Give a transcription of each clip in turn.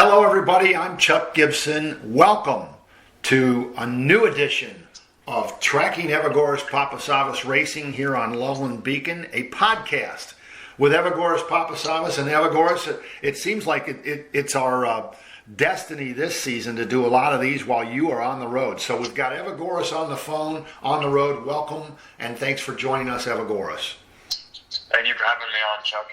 Hello, everybody. I'm Chuck Gibson. Welcome to a new edition of Tracking Evagoras Papasavvas Racing here on Loveland Beacon, a podcast with Evagoras Papasavvas. And Evagoras, it seems like it's our destiny this season to do a lot of these while you are on the road. So we've got Evagoras on the phone, on the road. Welcome, and thanks for joining us, Evagoras. Thank you for having me on, Chuck.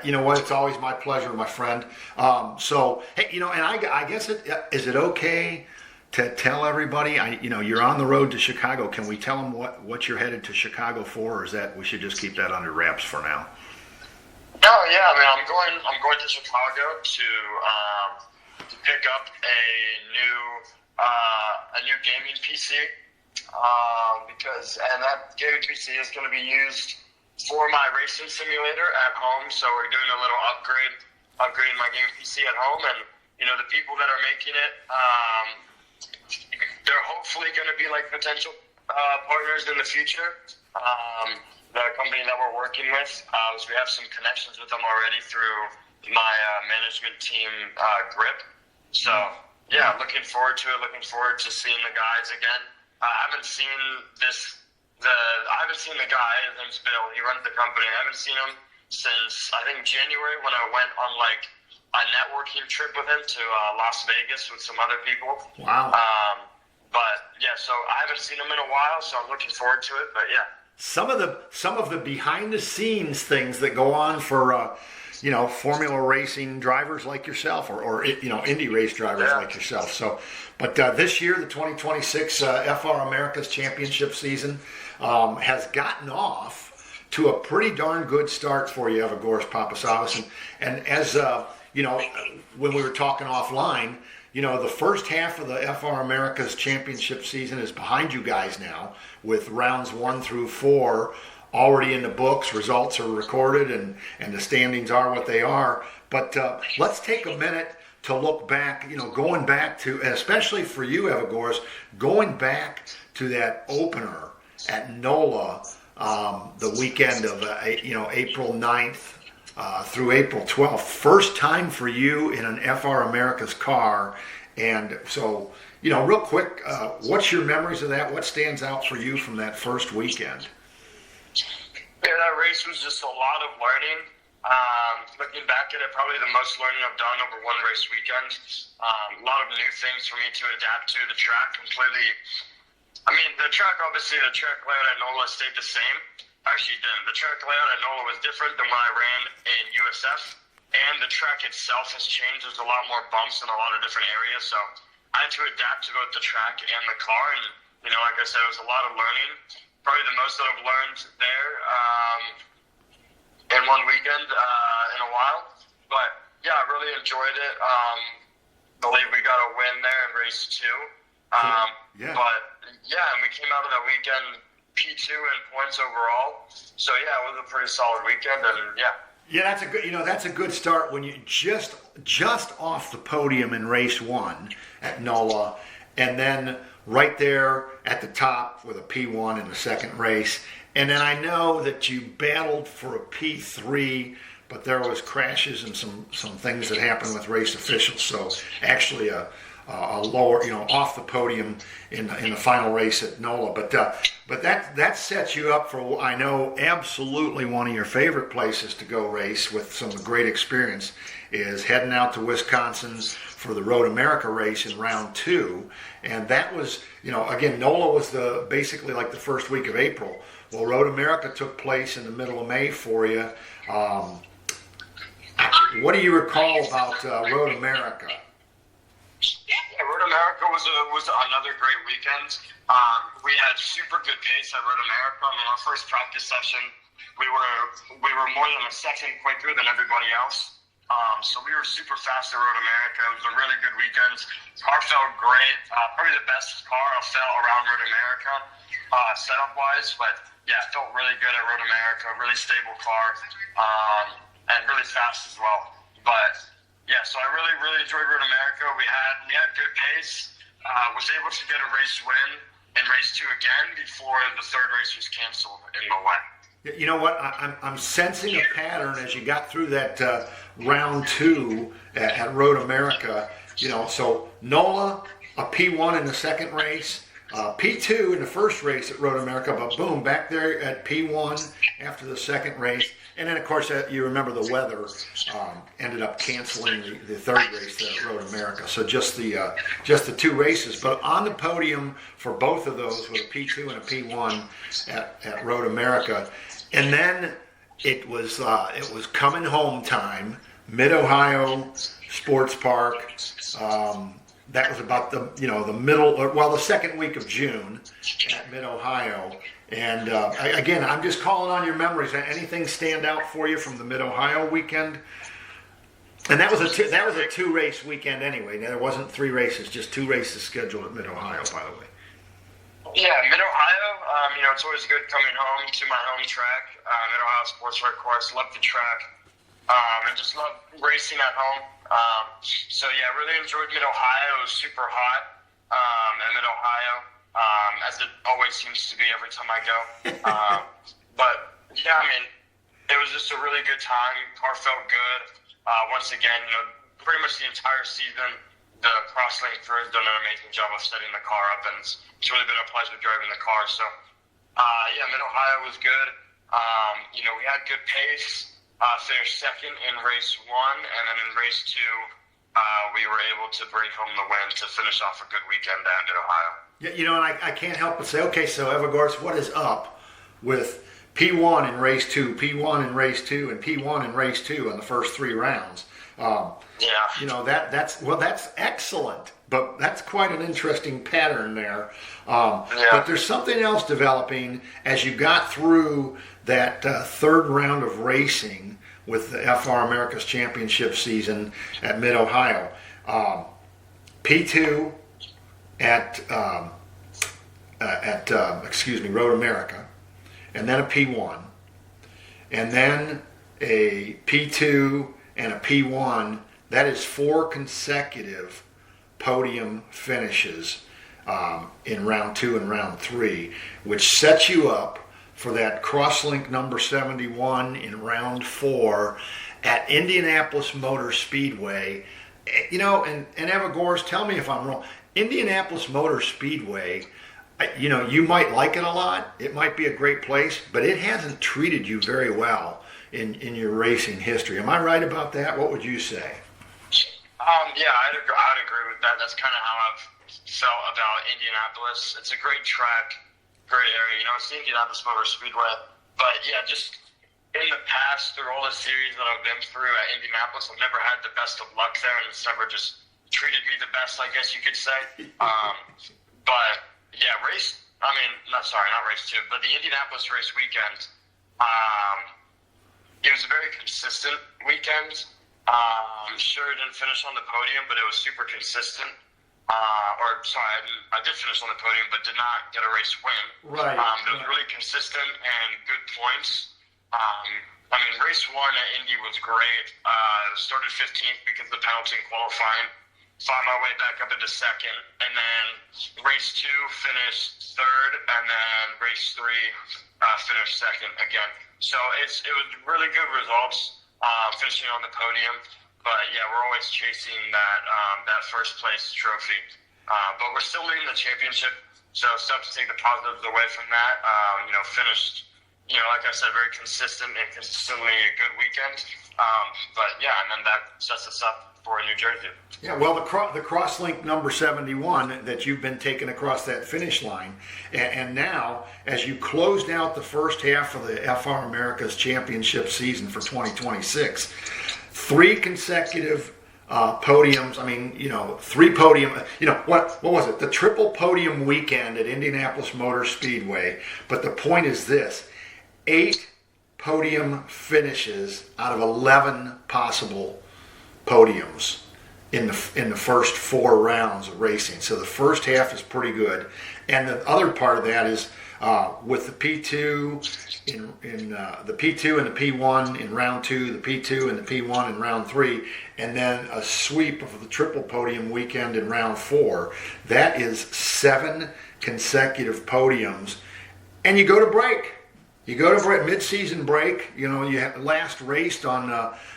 You know what? It's always my pleasure, my friend. Hey, and I guess is it okay to tell everybody? You're on the road to Chicago. Can we tell them what you're headed to Chicago for, or is that we should just keep that under wraps for now? No, yeah. I'm going to Chicago to pick up a new gaming PC because that gaming PC is going to be used for my racing simulator at home. So we're doing a little upgrading my gaming PC at home, and the people that are making it, they're hopefully going to be like potential partners in the future. The company that we're working with, we have some connections with them already through my management team, Grip. So yeah, looking forward to it. Looking forward to seeing the guys again. I haven't seen the guy. His name's Bill. He runs the company. I haven't seen him since I think January when I went on like a networking trip with him to Las Vegas with some other people. Wow. But yeah, so I haven't seen him in a while, so I'm looking forward to it. But yeah, some of the behind the scenes things that go on for Formula racing drivers like yourself, or Indy race drivers like yourself. So, but this year, the 2026 FR America's Championship season has gotten off to a pretty darn good start for you, Evagoras Papasavvas. And as when we were talking offline, the first half of the FR America's Championship season is behind you guys now, with rounds 1 through 4 already in the books. Results are recorded, and the standings are what they are. But let's take a minute to look back, going back to, and especially for you, Evagoras, going back to that opener at NOLA the weekend of April 9th through April 12th. First time for you in an FR America's car. And so, real quick, what's your memories of that? What stands out for you from that first weekend? Yeah, that race was just a lot of learning. Looking back at it, probably the most learning I've done over one race weekend. A lot of new things for me to adapt to. The track completely. The track layout at NOLA stayed the same. Actually, it didn't. The track layout at NOLA was different than when I ran in USF, and the track itself has changed. There's a lot more bumps in a lot of different areas, so I had to adapt to both the track and the car. And like I said, it was a lot of learning. Probably the most that I've learned there in one weekend in a while. But yeah, I really enjoyed it. Believe we got a win there in race 2. Yeah. But yeah, and we came out of that weekend P2 in points overall. So yeah, it was a pretty solid weekend, and yeah. Yeah, that's a good start when you just off the podium in race 1 at NOLA, and then right there at the top with a P1 in the second race. And then I know that you battled for a P3, but there was crashes and some things that happened with race officials. So actually a lower, off the podium in the final race at NOLA. But that sets you up for, I know, absolutely one of your favorite places to go race with some great experience is heading out to Wisconsin for the Road America race in round 2. And that was, again, NOLA was basically like the first week of April. Well, Road America took place in the middle of May for you. What do you recall about Road America? Yeah, Road America was another great weekend. We had super good pace at Road America. Our first practice session, we were more than a second quicker than everybody else. So we were super fast at Road America. It was a really good weekend. Car felt great. Probably the best car I felt around Road America, setup-wise. But yeah, it felt really good at Road America. Really stable car, and really fast as well. But yeah, so I really, really enjoyed Road America. We had good pace. Was able to get a race win in race 2 again before the third race was canceled in Loveland. You know what? I'm sensing a pattern as you got through that round 2 at Road America. So NOLA, a P1 in the second race, P2 in the first race at Road America, but boom, back there at P1 after the second race. And then, of course, you remember the weather ended up canceling the third race there at Road America. So just the 2 races. But on the podium for both of those with a P2 and a P1 at Road America. And then it was coming home time, Mid-Ohio Sports Park. That was about the second week of June at Mid-Ohio. And again, I'm just calling on your memories. Anything stand out for you from the Mid-Ohio weekend? And that was a 2-race weekend anyway. There wasn't 3 races, just 2 races scheduled at Mid-Ohio, by the way. Yeah, Mid-Ohio, it's always good coming home to my home track, Mid-Ohio Sports Park course. Love the track, and just love racing at home. So yeah, really enjoyed Mid-Ohio. It was super hot at Mid-Ohio, as it always seems to be every time I go. But yeah, it was just a really good time. Car felt good. Once again, pretty much the entire season, the Crosslinks crew has done an amazing job of setting the car up, and it's really been a pleasure driving the car. So, yeah, Mid-Ohio was good. We had good pace. Finished second in race 1, and then in race 2, we were able to bring home the win to finish off a good weekend at Mid-Ohio. Yeah, and I can't help but say, okay, so Evagoras, what is up with P1 in race 2, P1 in race 2, and P1 in race 2 in the first 3 rounds? That's excellent, but that's quite an interesting pattern there. But there's something else developing as you got through that third round of racing with the FR America's Championship season at Mid-Ohio. P2 at Road America, and then a P1, and then a P2 and a P1. That is 4 consecutive podium finishes in round 2 and round 3, which sets you up for that Crosslink number 71 in round 4 at Indianapolis Motor Speedway. And Evagoras, tell me if I'm wrong. Indianapolis Motor Speedway, you might like it a lot. It might be a great place, but it hasn't treated you very well in your racing history. Am I right about that? What would you say? Yeah, I'd agree with that. That's kind of how I've felt about Indianapolis. It's a great track, great area. It's the Indianapolis Motor Speedway. But yeah, just in the past, through all the series that I've been through at Indianapolis, I've never had the best of luck there, and it's never just treated me the best, I guess you could say. But yeah, not race 2, but the Indianapolis race weekend, it was a very consistent weekend. Sure, didn't finish on the podium, but it was super consistent. I did finish on the podium, but did not get a race win. Right. It was really consistent and good points. Race 1 at Indy was great. Started 15th because of the penalty in qualifying. Found my way back up into second, and then race 2 finished third, and then race 3 finished second again. So it was really good results, finishing on the podium. But yeah, we're always chasing that first place trophy. But we're still leading the championship, so it's tough to take the positives away from that. Finished, like I said, very consistent and consistently a good weekend. But yeah, and then that sets us up for New Jersey. Yeah, well, the Crosslink number 71 that you've been taking across that finish line, and now as you closed out the first half of the FR America's Championship season for 2026, 3 consecutive podiums. 3 podium. What was it? The triple podium weekend at Indianapolis Motor Speedway. But the point is this: 8 podium finishes out of 11 possible podiums in the first 4 rounds of racing. So the first half is pretty good, and the other part of that is with the P2 the P2 and the P1 in round 2, the P2 and the P1 in round 3, and then a sweep of the triple podium weekend in round 4. That is 7 consecutive podiums, and you go to break. You go to mid-season break. You know, you had last raced on,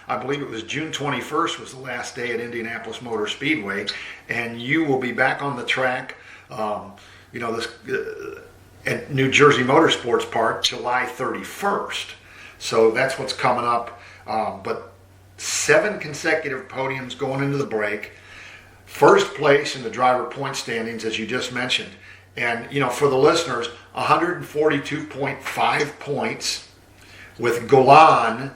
I believe it was June 21st was the last day at Indianapolis Motor Speedway, and you will be back on the track. You know, this at New Jersey Motorsports Park, July 31st. So that's what's coming up. But 7 consecutive podiums going into the break. First place in the driver point standings, as you just mentioned. And, you know, for the listeners, 142.5 points. With Golan,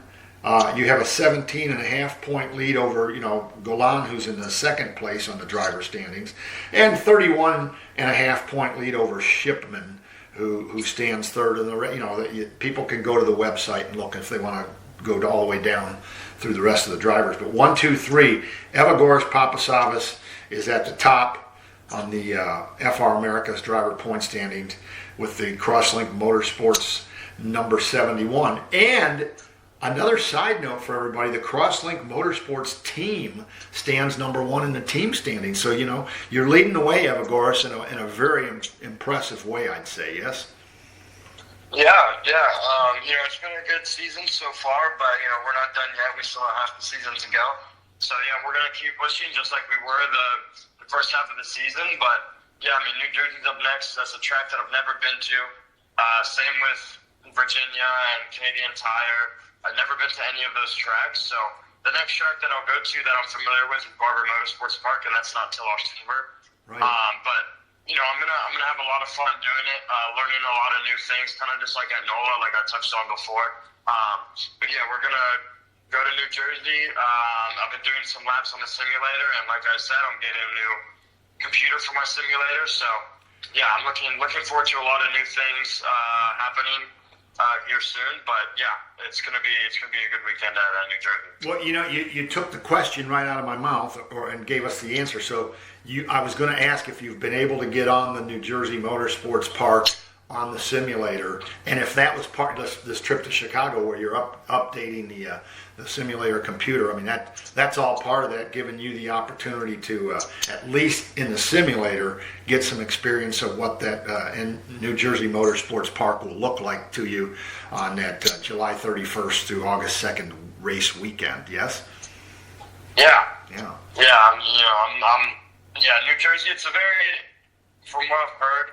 you have a 17.5 point lead over, you know, Golan, who's in the second place on the driver standings, and 31.5 point lead over Shipman, who stands third in the, you know, people can go to the website and look if they want to go all the way down through the rest of the drivers. But 1, 2, 3, Evagoras Papasavvas is at the top on the FR America's driver point standings with the Crosslinks Motorsports number 71. And another side note for everybody, the Crosslinks Motorsports team stands number 1 in the team standings. So, you know, you're leading the way, Evagoras, in a very impressive way, I'd say, yes? Yeah. You know, it's been a good season so far, but, you know, we're not done yet. We still have half the season to go. So, yeah, we're going to keep pushing just like we were the first half of the season. But, yeah, I mean, New Jersey's up next. That's a track that I've never been to. Same with Virginia and Canadian Tire. I've never been to any of those tracks. So the next track that I'll go to that I'm familiar with is Barber Motorsports Park, and that's not till October. Right. But, you know, I'm gonna have a lot of fun doing it, learning a lot of new things, kind of just like at NOLA, like I touched on before. But yeah, we're gonna go to New Jersey. I've been doing some laps on the simulator, and like I said, I'm getting a new computer for my simulator. So yeah, I'm looking forward to a lot of new things happening here soon. But yeah, it's gonna be a good weekend at New Jersey. Well, you know, you took the question right out of my mouth, and gave us the answer. So I was going to ask if you've been able to get on the New Jersey Motorsports Park on the simulator, and if that was part of this trip to Chicago where you're updating the simulator computer. I mean, that's all part of that, giving you the opportunity to at least in the simulator get some experience of what that in New Jersey Motorsports Park will look like to you on that July 31st through August 2nd race weekend. Yes. Yeah. Yeah. Yeah. New Jersey. It's from what I've heard.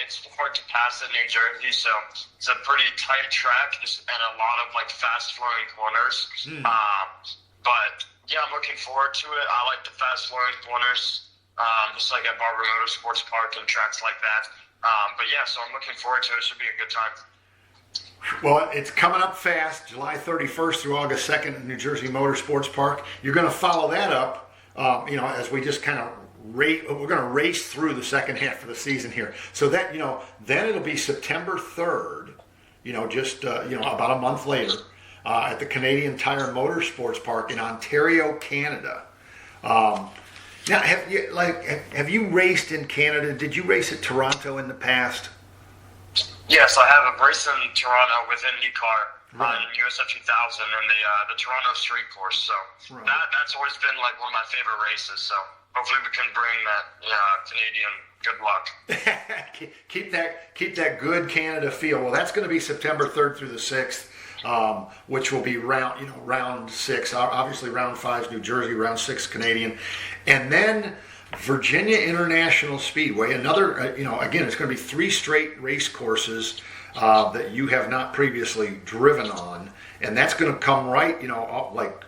It's hard to pass in New Jersey, so it's a pretty tight track, and a lot of like fast-flowing corners. But yeah, I'm looking forward to it. I like the fast-flowing corners, just like at Barber Motorsports Park and tracks like that. But yeah, so I'm looking forward to it. It should be a good time. Well, it's coming up fast, July 31st through August 2nd at New Jersey Motorsports Park. You're going to follow that up, you know, as we just kind of we're going to race through the second half of the season here. So that, you know, then it'll be September 3rd, you know, just, you know, about a month later at the Canadian Tire Motorsports Park in Ontario, Canada. Now, have you raced in Canada? Did you race at Toronto in the past? Yes, I have. I've raced in Toronto with IndyCar in USF 2000 and the Toronto Street Course. So that's always been like one of my favorite races. So hopefully we can bring that Canadian good luck. keep that good Canada feel. Well, that's going to be September 3rd through the 6th, which will be round 6. Obviously, round 5 is New Jersey, round 6 Canadian, and then Virginia International Speedway. Another, again, it's going to be 3 straight race courses that you have not previously driven on, and that's going to come right, like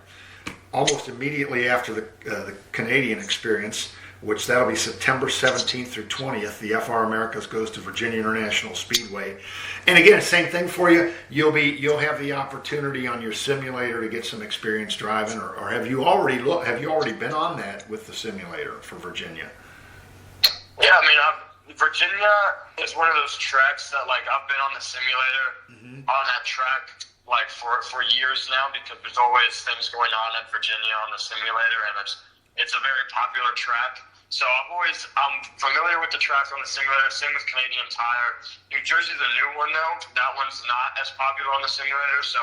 almost immediately after the Canadian experience, which that'll be September 17th through 20th. The FR Americas goes to Virginia International Speedway, and again, same thing for you. You'll have the opportunity on your simulator to get some experience driving, or have you already been on that with the simulator for Virginia? Yeah, I mean, Virginia is one of those tracks that I've been on the simulator on that track for years now, because there's always things going on at Virginia on the simulator, and it's a very popular track. So I'm familiar with the track on the simulator. Same with Canadian Tire. New Jersey's a new one though. That one's not as popular on the simulator. So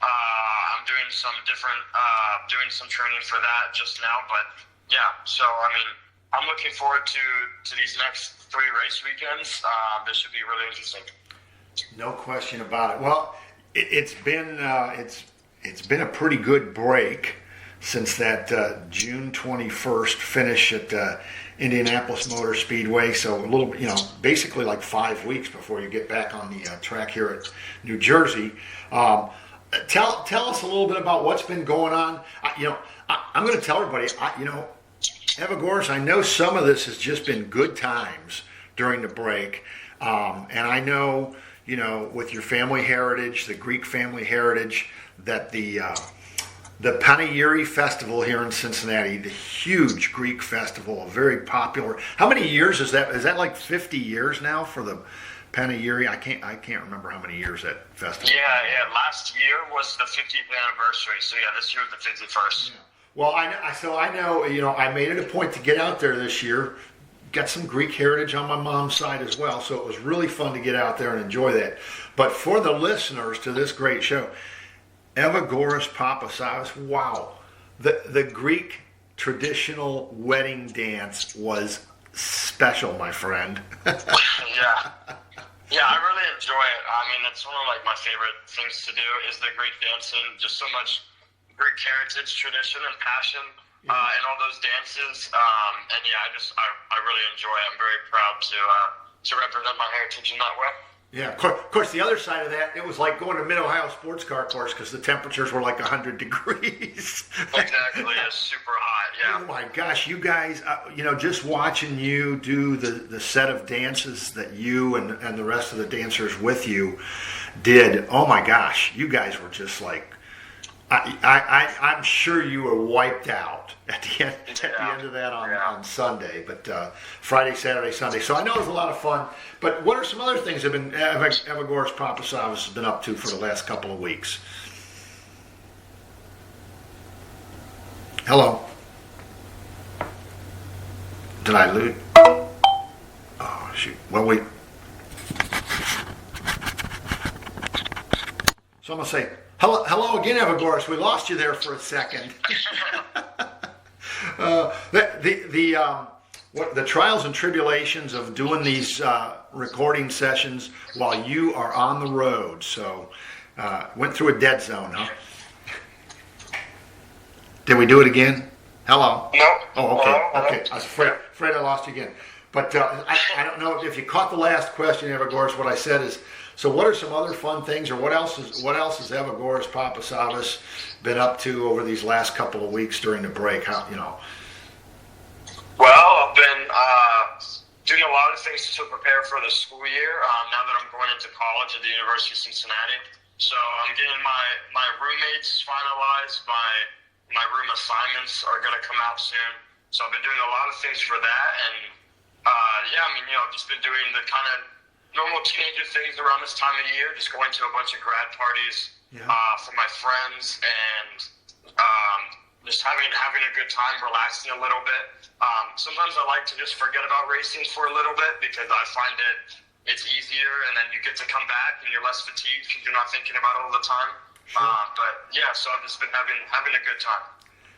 I'm doing some training for that just now. But yeah, so I mean, I'm looking forward to these next 3 race weekends. This should be really interesting. No question about it. Well, it's been a pretty good break since that June 21st finish at Indianapolis Motor Speedway. So a little, basically like 5 weeks before you get back on the track here at New Jersey. Tell us a little bit about what's been going on. I'm going to tell everybody. Evagoras, I know some of this has just been good times during the break, and I know, with your family heritage, the Greek family heritage, that the Panegyri Festival here in Cincinnati, the huge Greek festival, very popular. How many years is that? Is that like 50 years now for the Panegyri? I can't remember how many years that festival. Yeah. Last year was the 50th anniversary, so yeah, this year is the 51st. Yeah. Well, I know, I made it a point to get out there this year. Got some Greek heritage on my mom's side as well, so it was really fun to get out there and enjoy that. But for the listeners to this great show, Evagoras Papasavvas, wow. The Greek traditional wedding dance was special, my friend. Yeah, I really enjoy it. I mean, it's one of my favorite things to do is the Greek dancing. Just so much Greek heritage, tradition, and passion in all those dances. And yeah, I really enjoy it. I'm very proud to represent my heritage in that way. Yeah, of course, the other side of that, it was like going to Mid-Ohio Sports Car Course because the temperatures were like 100 degrees. Exactly, it's super hot, yeah. Oh my gosh, you guys, just watching you do the set of dances that you and the rest of the dancers with you did, oh my gosh, you guys were just like, I'm sure you were wiped out at the end of that on Sunday, but Friday, Saturday, Sunday. So I know it was a lot of fun. But what are some other things that Evagoras Papasavvas has been up to for the last couple of weeks? Hello. Did I lose? Oh shoot. Well, so I'm gonna say. Hello again, Evagoras. We lost you there for a second. The trials and tribulations of doing these recording sessions while you are on the road. So, went through a dead zone, huh? Did we do it again? Hello? No. Oh, okay. Okay. I was afraid I lost you again. But I don't know if you caught the last question, Evagoras. What I said is, so what are some other fun things, or what else has Evagoras Papasavvas been up to over these last couple of weeks during the break? Well, I've been doing a lot of things to prepare for the school year. Now that I'm going into college at the University of Cincinnati, so I'm getting my roommates finalized. My room assignments are going to come out soon. So I've been doing a lot of things for that, and I've just been doing the kind of normal teenager things around this time of year, just going to a bunch of grad parties for my friends, and just having a good time, relaxing a little bit. Sometimes I like to just forget about racing for a little bit because I find it's easier, and then you get to come back and you're less fatigued because you're not thinking about it all the time. Sure. So I've just been having a good time.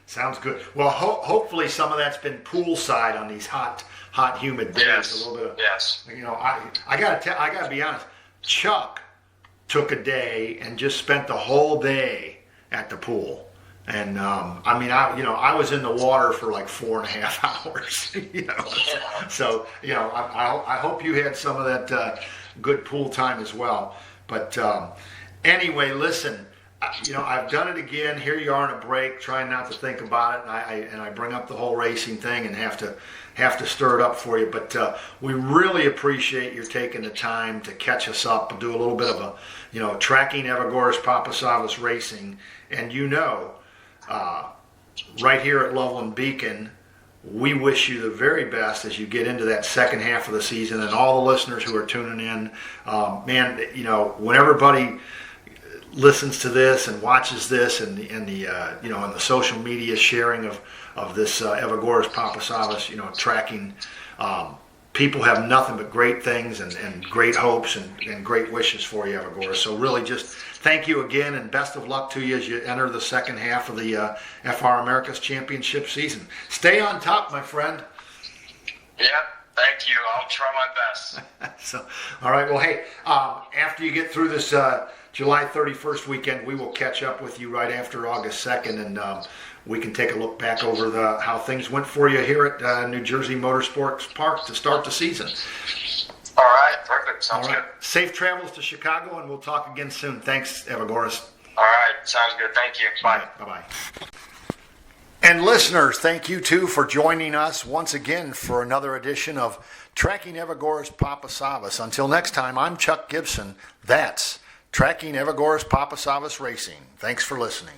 Sounds good. Well, hopefully some of that's been poolside on these hot, humid days. Yes. A little bit of, yes. I gotta be honest. Chuck took a day and just spent the whole day at the pool, and I was in the water for like 4.5 hours. So I hope you had some of that good pool time as well. But anyway, listen. I've done it again. Here you are on a break, trying not to think about it, and I bring up the whole racing thing and have to stir it up for you. But we really appreciate your taking the time to catch us up and do a little bit of tracking Evagoras Papasavvas racing. And right here at Loveland Beacon, we wish you the very best as you get into that second half of the season, and all the listeners who are tuning in. When everybody listens to this and watches this, and the social media sharing of this Evagoras Papasavvas, tracking, people have nothing but great things and great hopes and great wishes for you, Evagoras. So really, just thank you again, and best of luck to you as you enter the second half of the FR America's Championship season. Stay on top, my friend. Yeah, Thank you. I'll try my best. So, all right. Well, hey, after you get through this July 31st weekend, we will catch up with you right after August 2nd, and we can take a look back over how things went for you here at New Jersey Motorsports Park to start the season. All right. Perfect. Sounds good. Safe travels to Chicago, and we'll talk again soon. Thanks, Evagoras. All right. Sounds good. Thank you. Bye. Bye-bye. And listeners, thank you too for joining us once again for another edition of Tracking Evagoras Papasavvas. Until next time, I'm Chuck Gibson. That's Tracking Evagoras Papasavvas Racing. Thanks for listening.